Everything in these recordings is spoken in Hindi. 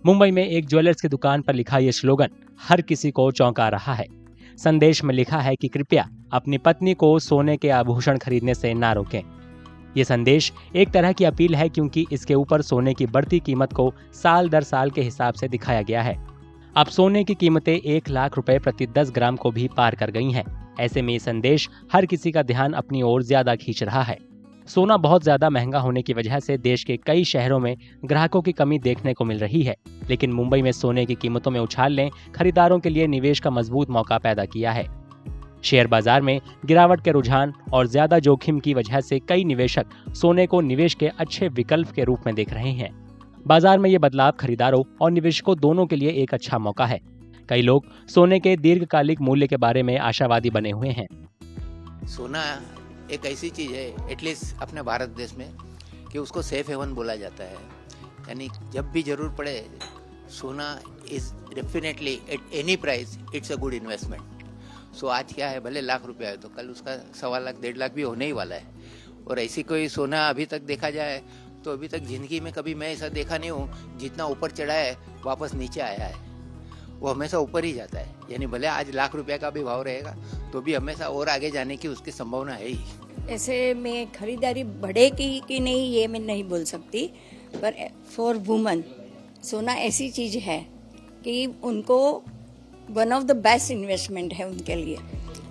मुंबई में एक ज्वेलर्स की दुकान पर लिखा ये स्लोगन हर किसी को चौंका रहा है। संदेश में लिखा है कि कृपया अपनी पत्नी को सोने के आभूषण खरीदने से ना रोकें। ये संदेश एक तरह की अपील है क्योंकि इसके ऊपर सोने की बढ़ती कीमत को साल दर साल के हिसाब से दिखाया गया है। अब सोने की कीमतें 1 लाख रुपए प्रति 10 ग्राम को भी पार कर गई हैं। ऐसे में ये संदेश हर किसी का ध्यान अपनी ओर ज्यादा खींच रहा है। सोना बहुत ज्यादा महंगा होने की वजह से देश के कई शहरों में ग्राहकों की कमी देखने को मिल रही है, लेकिन मुंबई में सोने की कीमतों में उछाल ने खरीदारों के लिए निवेश का मजबूत मौका पैदा किया है। शेयर बाजार में गिरावट के रुझान और ज्यादा जोखिम की वजह से कई निवेशक सोने को निवेश के अच्छे विकल्प के रूप में देख रहे हैं। बाजार में ये बदलाव खरीदारों और निवेशकों दोनों के लिए एक अच्छा मौका है। कई लोग सोने के दीर्घकालिक मूल्य के बारे में आशावादी बने हुए हैं। सोना एक ऐसी चीज है, एटलीस्ट अपने भारत देश में, कि उसको सेफ हेवन बोला जाता है। यानी जब भी जरूर पड़े, सोना is definitely at any price it's a good investment. So आज क्या है, भले लाख रुपया है तो कल उसका 1.25 लाख 1.5 लाख भी होने ही वाला है। और ऐसी कोई सोना अभी तक देखा जाए तो अभी तक जिंदगी में कभी मैं ऐसा देखा नहीं हूँ जितना ऊपर चढ़ा है वापस नीचे आया है। वो हमेशा ऊपर ही जाता है। यानी भले आज लाख रुपया का भी भाव रहेगा तो भी हमेशा और आगे जाने की उसकी संभावना है ही। ऐसे में खरीदारी बढ़ेगी कि नहीं ये मैं नहीं बोल सकती, पर फॉर वुमन सोना ऐसी चीज है कि उनको one of the best investment है उनके लिए।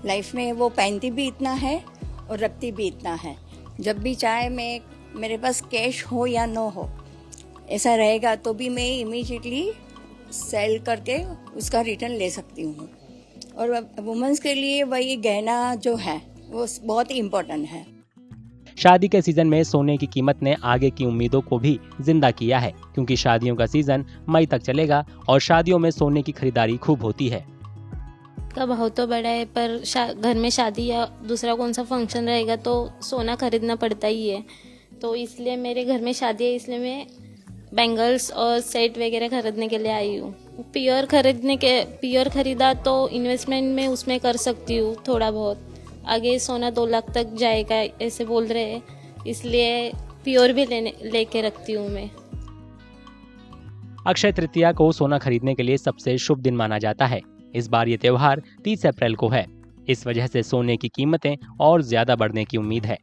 लाइफ में वो पहनती भी इतना है और रखती भी इतना है। जब भी चाहे मैं मेरे पास कैश हो या न हो, ऐसा रहेगा तो भी मैं इमीडिएटली सेल करके उसका रिटर्न ले सकती हूँ। और वुमेन्स के लिए वही गहना जो है वो बहुत ही इम्पोर्टेंट है। शादी के सीजन में सोने की कीमत ने आगे की उम्मीदों को भी जिंदा किया है, क्योंकि शादियों का सीजन मई तक चलेगा और शादियों में सोने की खरीदारी खूब होती है। का भाव तो बड़ा है, पर घर में शादी या दूसरा कौन सा फंक्शन रहेगा तो सोना खरीदना पड़ता ही है। तो इसलिए मेरे घर में शादी है, इसलिए मैं बैंगल्स और सेट वगैरह खरीदने के लिए आई हूँ। प्योर खरीदा तो इन्वेस्टमेंट में उसमें कर सकती हूँ थोड़ा बहुत। आगे सोना 2 लाख तक जाएगा ऐसे बोल रहे हैं, इसलिए प्योर भी लेके रखती हूँ मैं। अक्षय तृतीया को सोना खरीदने के लिए सबसे शुभ दिन माना जाता है। इस बार ये त्योहार 30 अप्रैल को है। इस वजह से सोने की कीमतें और ज्यादा बढ़ने की उम्मीद है।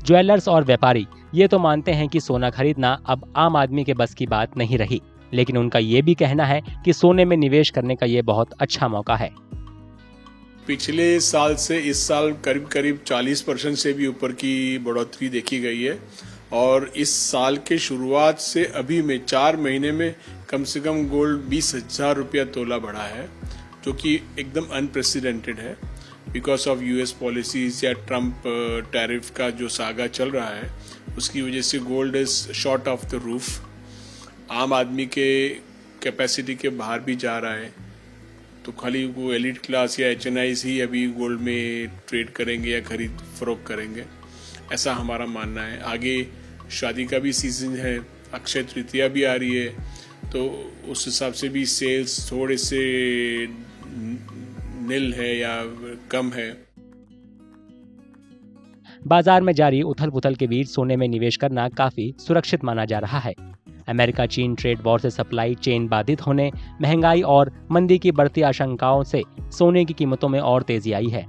ज्वेलर्स और व्यापारी ये तो मानते हैं कि सोना खरीदना अब आम आदमी के बस की बात नहीं रही, लेकिन उनका ये भी कहना है कि सोने में निवेश करने का ये बहुत अच्छा मौका है। पिछले साल से इस साल करीब 40% से भी ऊपर की बढ़ोतरी देखी गई है। और इस साल के शुरुआत से अभी में 4 महीने में कम से कम गोल्ड 20,000 रुपया तोला बढ़ा है, जो कि एकदम अनप्रेसिडेंटेड है। बिकॉज ऑफ यूएस पॉलिसीज या ट्रम्प टैरिफ का जो सागा चल रहा है, उसकी वजह से gold is short of the roof. आम आदमी के कैपेसिटी के बाहर भी जा रहा है। तो खाली वो एलिट क्लास या HNIs ही अभी गोल्ड में ट्रेड करेंगे या खरीद फरोख्त करेंगे, ऐसा हमारा मानना है। आगे शादी का भी सीजन है, अक्षय तृतीया भी आ रही है, तो उस हिसाब से भी सेल्स थोड़े से नील है या कम है। बाजार में जारी उथल-पुथल के बीच सोने में निवेश करना काफी सुरक्षित माना जा रहा है। अमेरिका चीन ट्रेड वॉर से सप्लाई चेन बाधित होने, महंगाई और मंदी की बढ़ती आशंकाओं से सोने की कीमतों में और तेजी आई है।